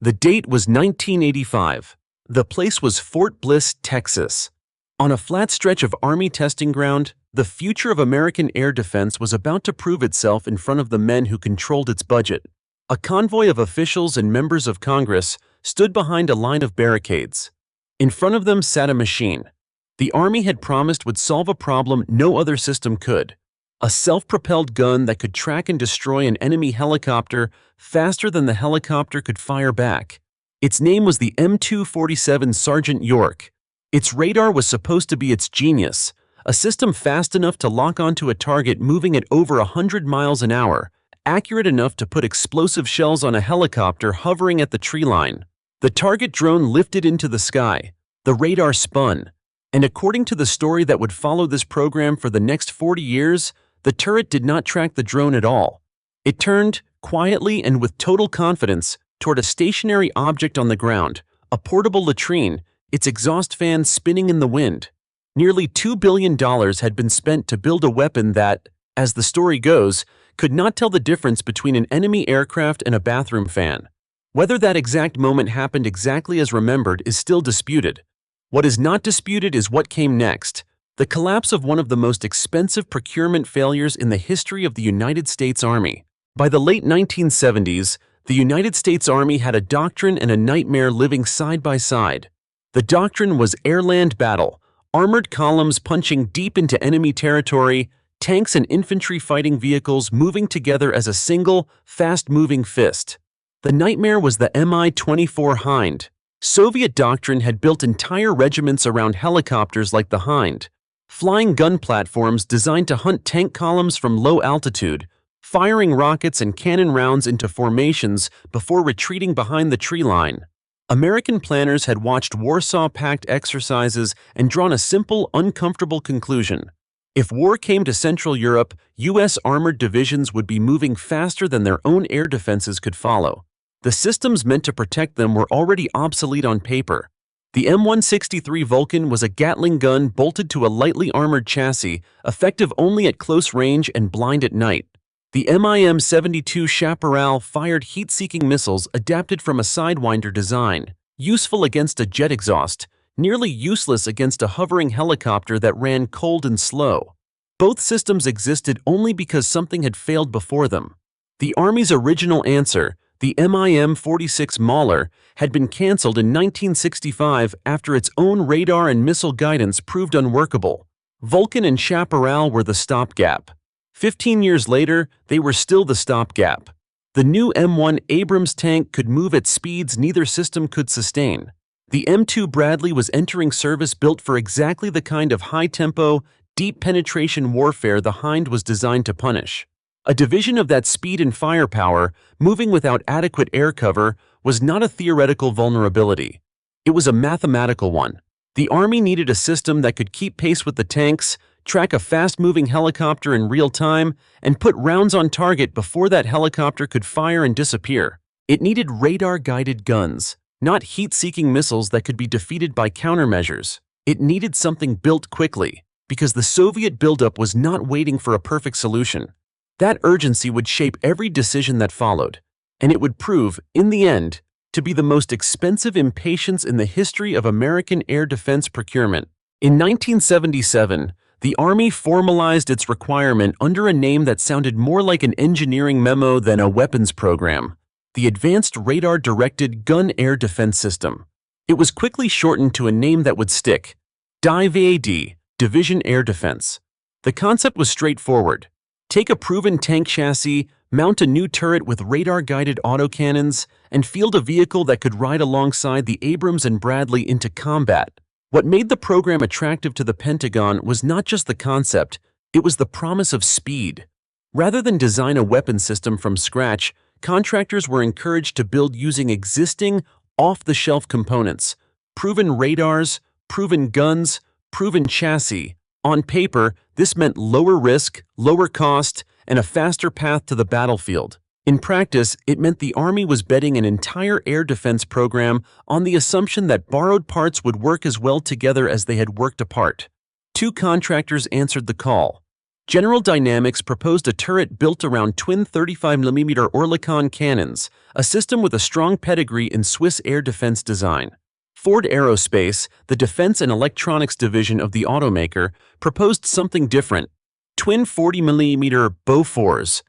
The date was 1985. The place was Fort Bliss, Texas. On a flat stretch of Army testing ground, the future of American air defense was about to prove itself in front of the men who controlled its budget. A convoy of officials and members of Congress stood behind a line of barricades. In front of them sat a machine the Army had promised would solve a problem no other system could. A self-propelled gun that could track and destroy an enemy helicopter faster than the helicopter could fire back. Its name was the M247 Sergeant York. Its radar was supposed to be its genius, a system fast enough to lock onto a target moving at over 100 miles an hour, accurate enough to put explosive shells on a helicopter hovering at the tree line. The target drone lifted into the sky. The radar spun. And according to the story that would follow this program for the next 40 years, the turret did not track the drone at all. It turned, quietly and with total confidence, toward a stationary object on the ground, a portable latrine, its exhaust fan spinning in the wind. Nearly $2 billion had been spent to build a weapon that, as the story goes, could not tell the difference between an enemy aircraft and a bathroom fan. Whether that exact moment happened exactly as remembered is still disputed. What is not disputed is what came next: the collapse of one of the most expensive procurement failures in the history of the United States Army. By the late 1970s, the United States Army had a doctrine and a nightmare living side by side. The doctrine was air-land battle, armored columns punching deep into enemy territory, tanks and infantry fighting vehicles moving together as a single, fast-moving fist. The nightmare was the Mi-24 Hind. Soviet doctrine had built entire regiments around helicopters like the Hind, flying gun platforms designed to hunt tank columns from low altitude, firing rockets and cannon rounds into formations before retreating behind the tree line. American planners had watched Warsaw Pact exercises and drawn a simple, uncomfortable conclusion. If war came to Central Europe, U.S. armored divisions would be moving faster than their own air defenses could follow. The systems meant to protect them were already obsolete on paper. The M163 Vulcan was a Gatling gun bolted to a lightly armored chassis, effective only at close range and blind at night. The MIM-72 Chaparral fired heat-seeking missiles adapted from a Sidewinder design, useful against a jet exhaust, nearly useless against a hovering helicopter that ran cold and slow. Both systems existed only because something had failed before them. The Army's original answer, the MIM-46 Mauler, had been canceled in 1965 after its own radar and missile guidance proved unworkable. Vulcan and Chaparral were the stopgap. 15 years later, they were still the stopgap. The new M1 Abrams tank could move at speeds neither system could sustain. The M2 Bradley was entering service built for exactly the kind of high-tempo, deep-penetration warfare the Hind was designed to punish. A division of that speed and firepower, moving without adequate air cover, was not a theoretical vulnerability. It was a mathematical one. The Army needed a system that could keep pace with the tanks, track a fast-moving helicopter in real time, and put rounds on target before that helicopter could fire and disappear. It needed radar-guided guns, not heat-seeking missiles that could be defeated by countermeasures. It needed something built quickly, because the Soviet buildup was not waiting for a perfect solution. That urgency would shape every decision that followed, and it would prove, in the end, to be the most expensive impatience in the history of American air defense procurement. In 1977, the Army formalized its requirement under a name that sounded more like an engineering memo than a weapons program: the Advanced Radar-Directed Gun Air Defense System. It was quickly shortened to a name that would stick: DIVAD, Division Air Defense. The concept was straightforward. Take a proven tank chassis, mount a new turret with radar-guided autocannons, and field a vehicle that could ride alongside the Abrams and Bradley into combat. What made the program attractive to the Pentagon was not just the concept, it was the promise of speed. Rather than design a weapon system from scratch, contractors were encouraged to build using existing, off-the-shelf components: proven radars, proven guns, proven chassis. On paper, this meant lower risk, lower cost, and a faster path to the battlefield. In practice, it meant the Army was betting an entire air defense program on the assumption that borrowed parts would work as well together as they had worked apart. Two contractors answered the call: General Dynamics proposed a turret built around twin 35mm Oerlikon cannons, a system with a strong pedigree in Swiss air defense design. Ford Aerospace, the defense and electronics division of the automaker, proposed something different. Twin 40mm Bofors,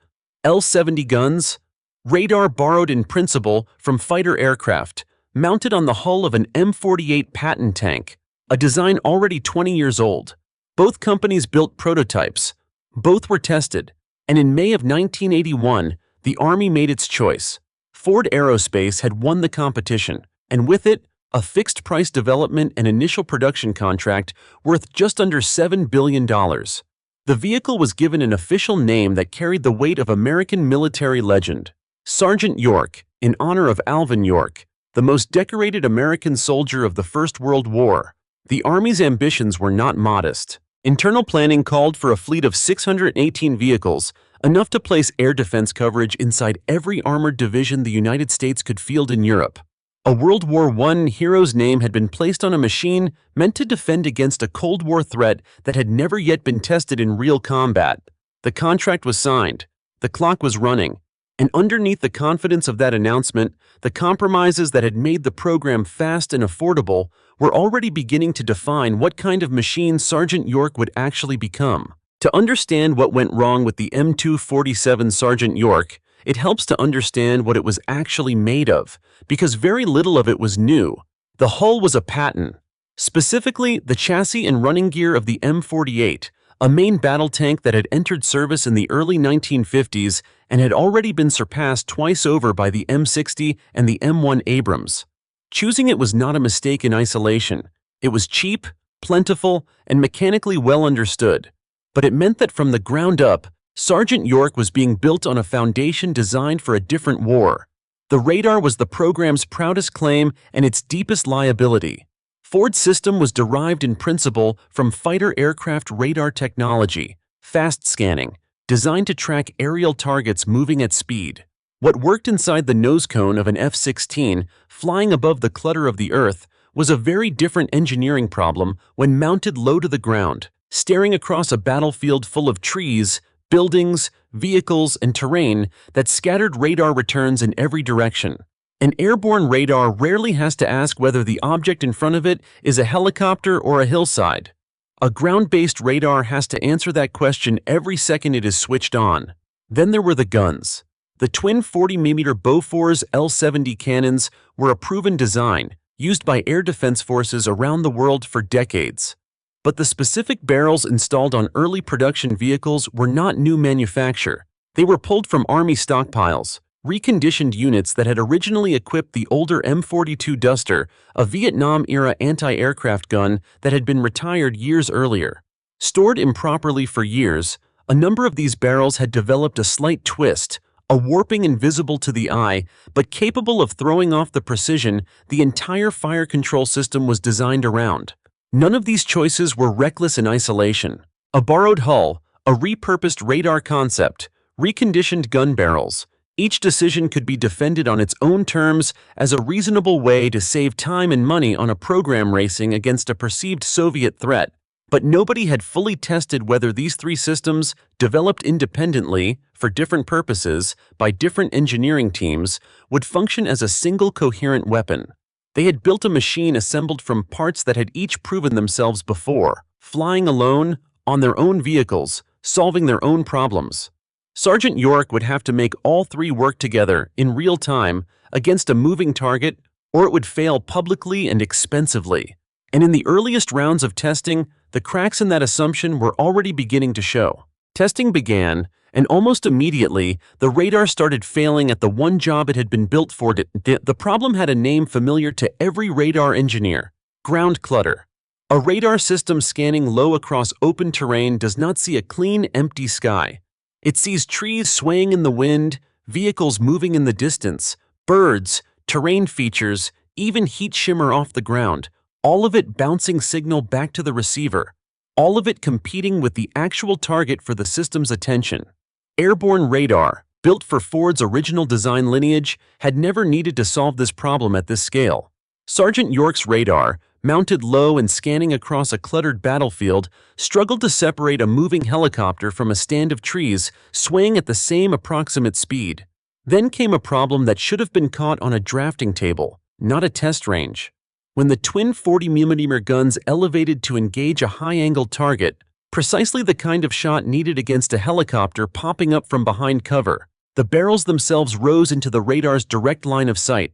L-70 guns, radar borrowed in principle from fighter aircraft, mounted on the hull of an M48 Patton tank, a design already 20 years old. Both companies built prototypes. Both were tested, and in May of 1981, the Army made its choice. Ford Aerospace had won the competition, and with it, a fixed-price development and initial production contract worth just under $7 billion. The vehicle was given an official name that carried the weight of American military legend, Sergeant York, in honor of Alvin York, the most decorated American soldier of the First World War. The Army's ambitions were not modest. Internal planning called for a fleet of 618 vehicles, enough to place air defense coverage inside every armored division the United States could field in Europe. A World War I hero's name had been placed on a machine meant to defend against a Cold War threat that had never yet been tested in real combat. The contract was signed. The clock was running. And underneath the confidence of that announcement, the compromises that had made the program fast and affordable were already beginning to define what kind of machine Sergeant York would actually become. To understand what went wrong with the M247 Sergeant York, it helps to understand what it was actually made of, because very little of it was new. The hull was a Patton. Specifically, the chassis and running gear of the M48, a main battle tank that had entered service in the early 1950s and had already been surpassed twice over by the M60 and the M1 Abrams. Choosing it was not a mistake in isolation. It was cheap, plentiful, and mechanically well understood. But it meant that from the ground up, Sergeant York was being built on a foundation designed for a different war. The radar was the program's proudest claim and its deepest liability. Ford's system was derived in principle from fighter aircraft radar technology, fast scanning, designed to track aerial targets moving at speed. What worked inside the nose cone of an F-16, flying above the clutter of the Earth, was a very different engineering problem when mounted low to the ground, staring across a battlefield full of trees, buildings, vehicles, and terrain that scattered radar returns in every direction. An airborne radar rarely has to ask whether the object in front of it is a helicopter or a hillside. A ground-based radar has to answer that question every second it is switched on. Then there were the guns. The twin 40mm Bofors L-70 cannons were a proven design, used by air defense forces around the world for decades. But the specific barrels installed on early production vehicles were not new manufacture. They were pulled from Army stockpiles, reconditioned units that had originally equipped the older M42 Duster, a Vietnam-era anti-aircraft gun that had been retired years earlier. Stored improperly for years, a number of these barrels had developed a slight twist, a warping invisible to the eye, but capable of throwing off the precision the entire fire control system was designed around. None of these choices were reckless in isolation. A borrowed hull, a repurposed radar concept, reconditioned gun barrels. Each decision could be defended on its own terms as a reasonable way to save time and money on a program racing against a perceived Soviet threat. But nobody had fully tested whether these three systems, developed independently for different purposes by different engineering teams, would function as a single coherent weapon. They had built a machine assembled from parts that had each proven themselves before, flying alone, on their own vehicles, solving their own problems. Sergeant York would have to make all three work together in real time against a moving target, or it would fail publicly and expensively. And in the earliest rounds of testing, the cracks in that assumption were already beginning to show. Testing began, and almost immediately, the radar started failing at the one job it had been built for. The problem had a name familiar to every radar engineer: ground clutter. A radar system scanning low across open terrain does not see a clean, empty sky. It sees trees swaying in the wind, vehicles moving in the distance, birds, terrain features, even heat shimmer off the ground, all of it bouncing signal back to the receiver, all of it competing with the actual target for the system's attention. Airborne radar, built for Ford's original design lineage, had never needed to solve this problem at this scale. Sergeant York's radar, mounted low and scanning across a cluttered battlefield, struggled to separate a moving helicopter from a stand of trees swaying at the same approximate speed. Then came a problem that should have been caught on a drafting table, not a test range. When the twin 40mm guns elevated to engage a high-angle target, precisely the kind of shot needed against a helicopter popping up from behind cover, the barrels themselves rose into the radar's direct line of sight.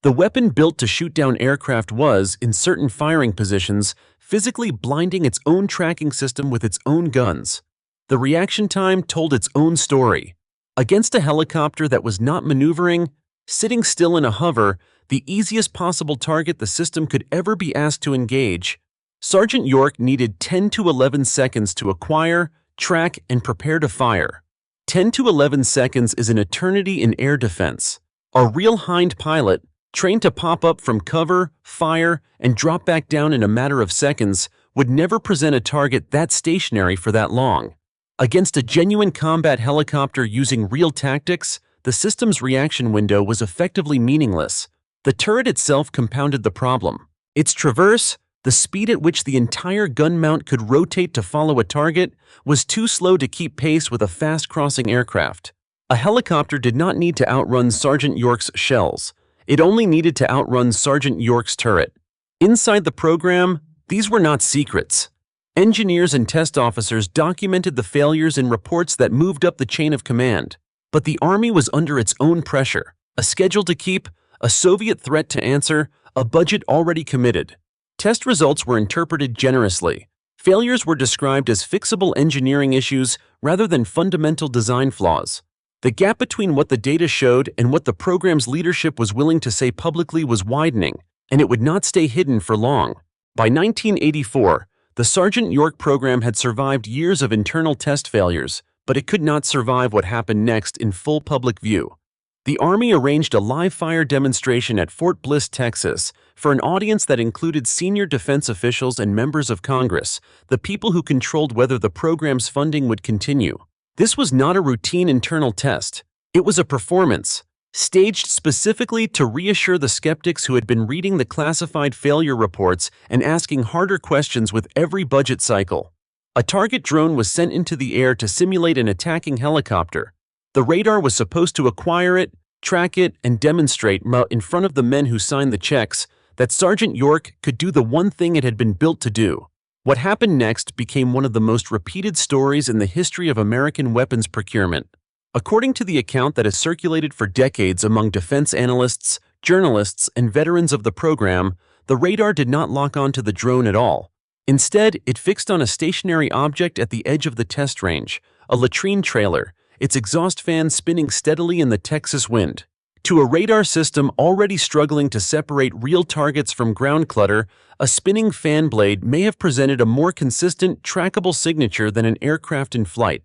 The weapon built to shoot down aircraft was, in certain firing positions, physically blinding its own tracking system with its own guns. The reaction time told its own story. Against a helicopter that was not maneuvering, sitting still in a hover, the easiest possible target the system could ever be asked to engage, Sergeant York needed 10 to 11 seconds to acquire, track, and prepare to fire. 10 to 11 seconds is an eternity in air defense. A real hind pilot, trained to pop up from cover, fire, and drop back down in a matter of seconds, would never present a target that stationary for that long. Against a genuine combat helicopter using real tactics, the system's reaction window was effectively meaningless. The turret itself compounded the problem. Its traverse, the speed at which the entire gun mount could rotate to follow a target, was too slow to keep pace with a fast-crossing aircraft. A helicopter did not need to outrun Sergeant York's shells. It only needed to outrun Sergeant York's turret. Inside the program, these were not secrets. Engineers and test officers documented the failures in reports that moved up the chain of command. But the Army was under its own pressure. A schedule to keep, a Soviet threat to answer, a budget already committed. Test results were interpreted generously. Failures were described as fixable engineering issues rather than fundamental design flaws. The gap between what the data showed and what the program's leadership was willing to say publicly was widening, and it would not stay hidden for long. By 1984, the Sergeant York program had survived years of internal test failures, but it could not survive what happened next in full public view. The Army arranged a live-fire demonstration at Fort Bliss, Texas, for an audience that included senior defense officials and members of Congress, the people who controlled whether the program's funding would continue. This was not a routine internal test. It was a performance, staged specifically to reassure the skeptics who had been reading the classified failure reports and asking harder questions with every budget cycle. A target drone was sent into the air to simulate an attacking helicopter. The radar was supposed to acquire it, track it, and demonstrate in front of the men who signed the checks that Sergeant York could do the one thing it had been built to do. What happened next became one of the most repeated stories in the history of American weapons procurement. According to the account that has circulated for decades among defense analysts, journalists, and veterans of the program, the radar did not lock onto the drone at all. Instead, it fixed on a stationary object at the edge of the test range, a latrine trailer, its exhaust fan spinning steadily in the Texas wind. To a radar system already struggling to separate real targets from ground clutter, a spinning fan blade may have presented a more consistent, trackable signature than an aircraft in flight.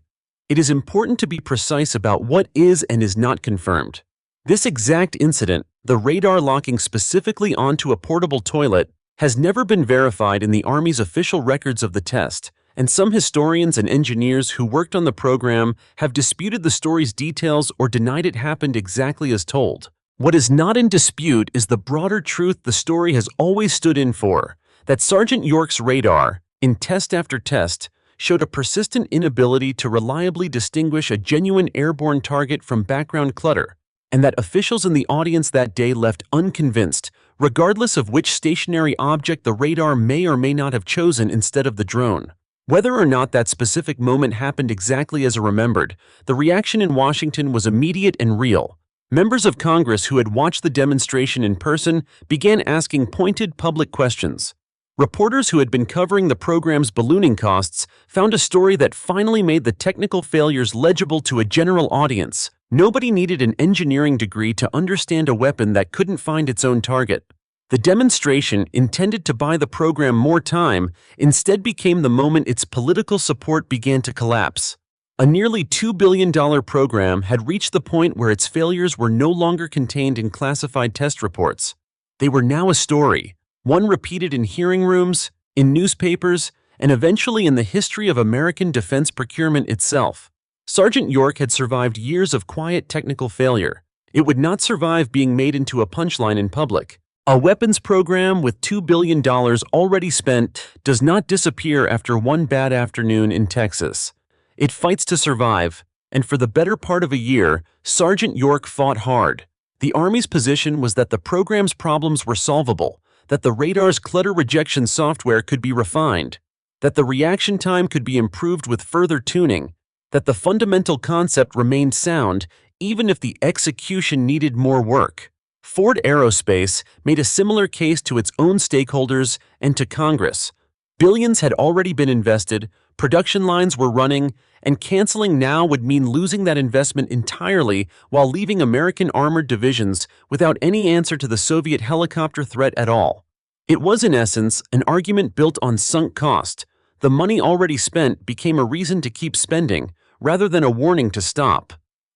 It is important to be precise about what is and is not confirmed. This exact incident, the radar locking specifically onto a portable toilet, has never been verified in the Army's official records of the test, and some historians and engineers who worked on the program have disputed the story's details or denied it happened exactly as told. What is not in dispute is the broader truth the story has always stood in for, that Sergeant York's radar, in test after test, showed a persistent inability to reliably distinguish a genuine airborne target from background clutter, and that officials in the audience that day left unconvinced, regardless of which stationary object the radar may or may not have chosen instead of the drone. Whether or not that specific moment happened exactly as remembered, the reaction in Washington was immediate and real. Members of Congress who had watched the demonstration in person began asking pointed public questions. Reporters who had been covering the program's ballooning costs found a story that finally made the technical failures legible to a general audience. Nobody needed an engineering degree to understand a weapon that couldn't find its own target. The demonstration, intended to buy the program more time, instead became the moment its political support began to collapse. A nearly $2 billion program had reached the point where its failures were no longer contained in classified test reports. They were now a story, one repeated in hearing rooms, in newspapers, and eventually in the history of American defense procurement itself. Sergeant York had survived years of quiet technical failure. It would not survive being made into a punchline in public. A weapons program with $2 billion already spent does not disappear after one bad afternoon in Texas. It fights to survive, and for the better part of a year, Sergeant York fought hard. The Army's position was that the program's problems were solvable, that the radar's clutter rejection software could be refined, that the reaction time could be improved with further tuning, that the fundamental concept remained sound even if the execution needed more work. Ford Aerospace made a similar case to its own stakeholders and to Congress. Billions had already been invested, production lines were running, and canceling now would mean losing that investment entirely while leaving American armored divisions without any answer to the Soviet helicopter threat at all. It was, in essence, an argument built on sunk cost. The money already spent became a reason to keep spending, rather than a warning to stop.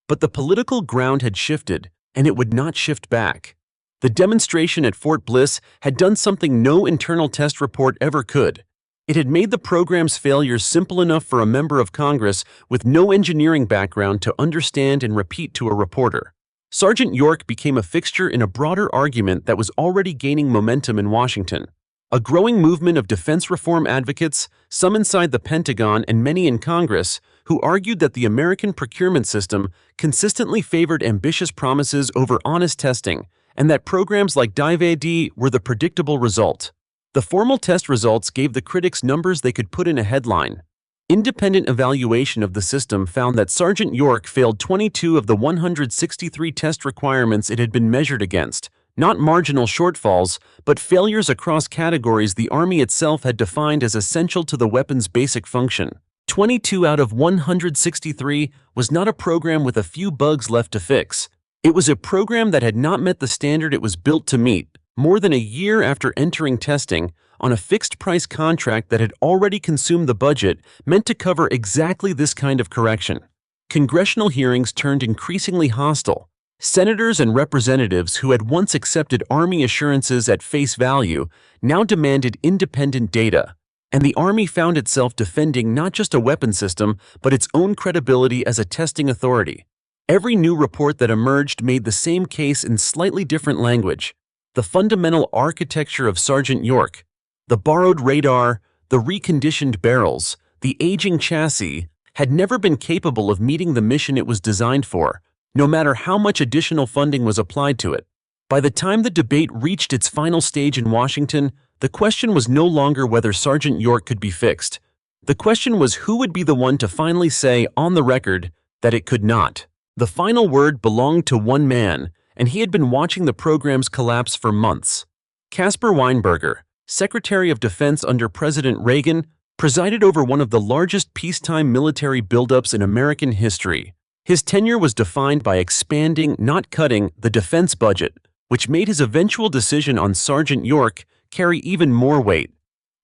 But the political ground had shifted, and it would not shift back. The demonstration at Fort Bliss had done something no internal test report ever could. It had made the program's failures simple enough for a member of Congress with no engineering background to understand and repeat to a reporter. Sergeant York became a fixture in a broader argument that was already gaining momentum in Washington. A growing movement of defense reform advocates, some inside the Pentagon and many in Congress, who argued that the American procurement system consistently favored ambitious promises over honest testing, and that programs like Dive-AD were the predictable result. The formal test results gave the critics numbers they could put in a headline. Independent evaluation of the system found that Sergeant York failed 22 of the 163 test requirements it had been measured against. Not marginal shortfalls, but failures across categories the Army itself had defined as essential to the weapon's basic function. 22 out of 163 was not a program with a few bugs left to fix. It was a program that had not met the standard it was built to meet, more than a year after entering testing, on a fixed-price contract that had already consumed the budget meant to cover exactly this kind of correction. Congressional hearings turned increasingly hostile. Senators and representatives who had once accepted Army assurances at face value now demanded independent data, and the Army found itself defending not just a weapon system, but its own credibility as a testing authority. Every new report that emerged made the same case in slightly different language. The fundamental architecture of Sergeant York, the borrowed radar, the reconditioned barrels, the aging chassis, had never been capable of meeting the mission it was designed for, no matter how much additional funding was applied to it. By the time the debate reached its final stage in Washington, the question was no longer whether Sergeant York could be fixed. The question was who would be the one to finally say, on the record, that it could not. The final word belonged to one man, and he had been watching the program's collapse for months. Caspar Weinberger, Secretary of Defense under President Reagan, presided over one of the largest peacetime military buildups in American history. His tenure was defined by expanding, not cutting, the defense budget, which made his eventual decision on Sergeant York carry even more weight.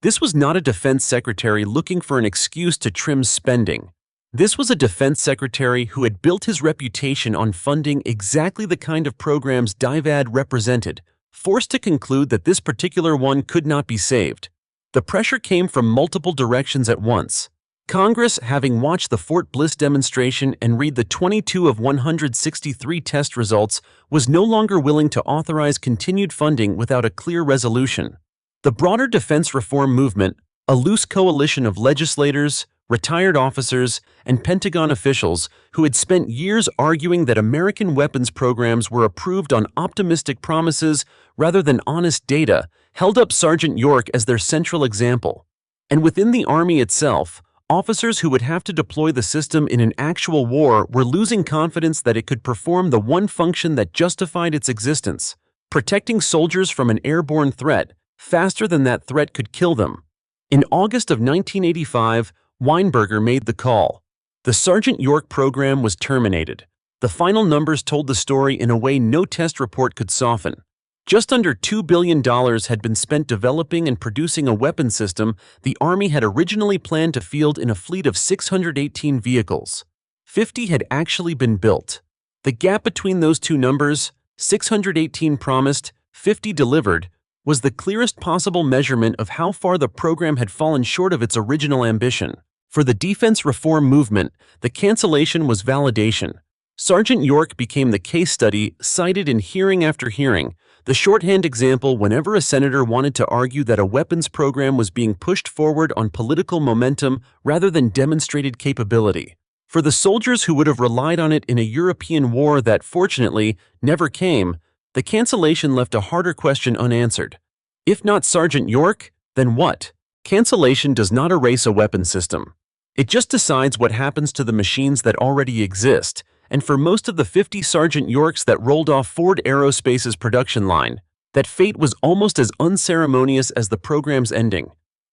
This was not a defense secretary looking for an excuse to trim spending. This was a defense secretary who had built his reputation on funding exactly the kind of programs Dive-AD represented, forced to conclude that this particular one could not be saved. The pressure came from multiple directions at once. Congress, having watched the Fort Bliss demonstration and read the 22 of 163 test results, was no longer willing to authorize continued funding without a clear resolution. The broader defense reform movement, a loose coalition of legislators, retired officers, and Pentagon officials who had spent years arguing that American weapons programs were approved on optimistic promises rather than honest data, held up Sergeant York as their central example. And within the Army itself, officers who would have to deploy the system in an actual war were losing confidence that it could perform the one function that justified its existence, protecting soldiers from an airborne threat faster than that threat could kill them. In August of 1985, Weinberger made the call. The Sergeant York program was terminated. The final numbers told the story in a way no test report could soften. Just under $2 billion had been spent developing and producing a weapon system the Army had originally planned to field in a fleet of 618 vehicles. 50 had actually been built. The gap between those two numbers, 618 promised, 50 delivered, was the clearest possible measurement of how far the program had fallen short of its original ambition. For the defense reform movement, the cancellation was validation. Sergeant York became the case study cited in hearing after hearing, The shorthand example whenever a senator wanted to argue that a weapons program was being pushed forward on political momentum rather than demonstrated capability. For the soldiers who would have relied on it in a European war that, fortunately, never came, the cancellation left a harder question unanswered. If not Sergeant York, then what? Cancellation does not erase a weapon system. It just decides what happens to the machines that already exist, and for most of the 50 Sergeant Yorks that rolled off Ford Aerospace's production line, that fate was almost as unceremonious as the program's ending.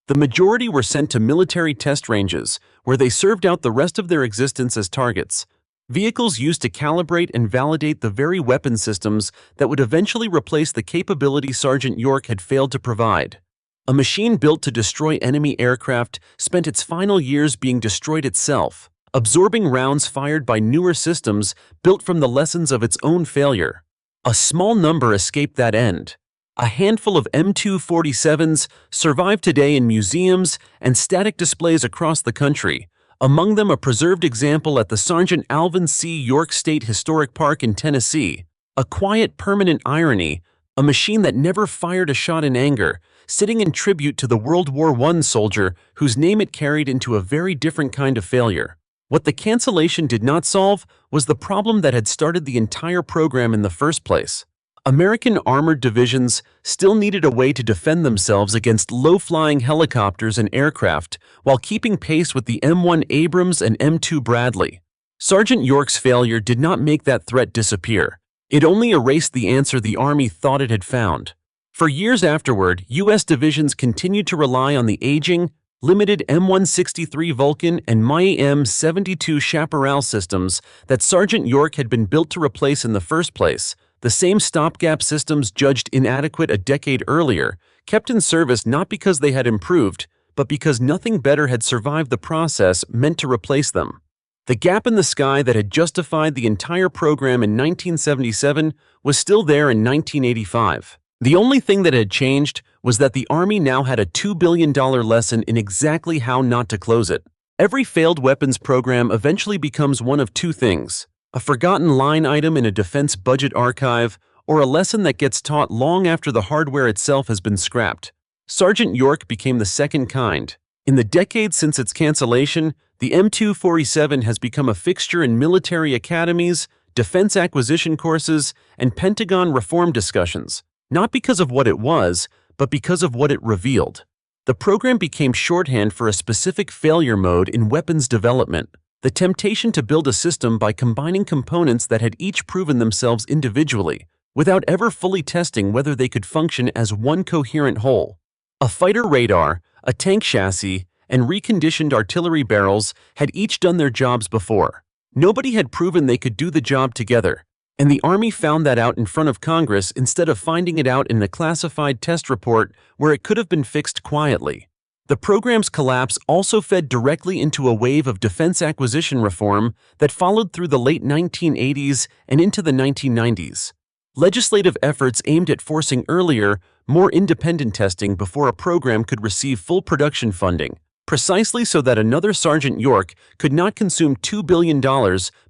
The majority were sent to military test ranges, where they served out the rest of their existence as targets, vehicles used to calibrate and validate the very weapon systems that would eventually replace the capability Sergeant York had failed to provide. A machine built to destroy enemy aircraft spent its final years being destroyed itself, absorbing rounds fired by newer systems built from the lessons of its own failure. A small number escaped that end. A handful of M247s survive today in museums and static displays across the country, among them a preserved example at the Sergeant Alvin C. York State Historic Park in Tennessee. A quiet, permanent irony, a machine that never fired a shot in anger, sitting in tribute to the World War I soldier whose name it carried into a very different kind of failure. What the cancellation did not solve was the problem that had started the entire program in the first place. American armored divisions still needed a way to defend themselves against low-flying helicopters and aircraft while keeping pace with the M1 Abrams and M2 Bradley. Sergeant York's failure did not make that threat disappear. It only erased the answer the Army thought it had found. For years afterward, U.S. divisions continued to rely on the aging, limited M163 Vulcan and My M72 Chaparral systems that Sergeant York had been built to replace in the first place. The same stopgap systems judged inadequate a decade earlier, kept in service not because they had improved, but because nothing better had survived the process meant to replace them. The gap in the sky that had justified the entire program in 1977 was still there in 1985. The only thing that had changed was that the Army now had a $2 billion lesson in exactly how not to close it. Every failed weapons program eventually becomes one of two things: a forgotten line item in a defense budget archive, or a lesson that gets taught long after the hardware itself has been scrapped. Sergeant York became the second kind. In the decades since its cancellation, the M247 has become a fixture in military academies, defense acquisition courses, and Pentagon reform discussions, not because of what it was, but because of what it revealed. The program became shorthand for a specific failure mode in weapons development: the temptation to build a system by combining components that had each proven themselves individually, without ever fully testing whether they could function as one coherent whole. A fighter radar, a tank chassis, and reconditioned artillery barrels had each done their jobs before. Nobody had proven they could do the job together, and the Army found that out in front of Congress instead of finding it out in a classified test report where it could have been fixed quietly. The program's collapse also fed directly into a wave of defense acquisition reform that followed through the late 1980s and into the 1990s. Legislative efforts aimed at forcing earlier, more independent testing before a program could receive full production funding, precisely so that another Sergeant York could not consume $2 billion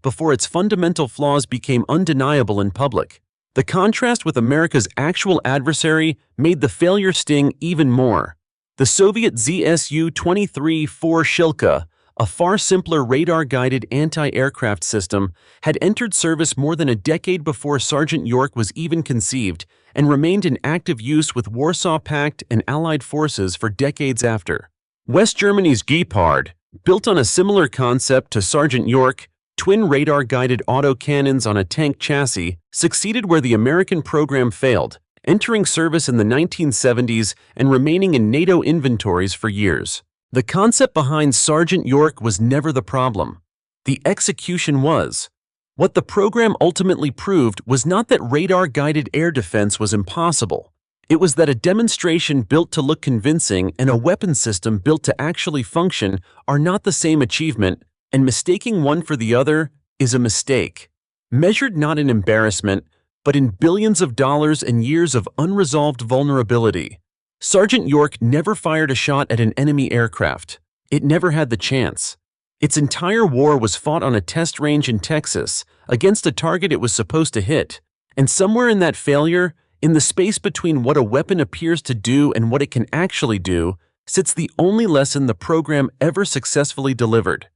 before its fundamental flaws became undeniable in public. The contrast with America's actual adversary made the failure sting even more. The Soviet ZSU-23-4 Shilka, a far simpler radar-guided anti-aircraft system, had entered service more than a decade before Sergeant York was even conceived and remained in active use with Warsaw Pact and Allied forces for decades after. West Germany's Gepard, built on a similar concept to Sergeant York, twin radar-guided autocannons on a tank chassis, succeeded where the American program failed, entering service in the 1970s and remaining in NATO inventories for years. The concept behind Sergeant York was never the problem. The execution was. What the program ultimately proved was not that radar-guided air defense was impossible. It was that a demonstration built to look convincing and a weapon system built to actually function are not the same achievement, and mistaking one for the other is a mistake. Measured not in embarrassment, but in billions of dollars and years of unresolved vulnerability. Sergeant York never fired a shot at an enemy aircraft. It never had the chance. Its entire war was fought on a test range in Texas against a target it was supposed to hit, and somewhere in that failure, In the space between what a weapon appears to do and what it can actually do sits the only lesson the program ever successfully delivered.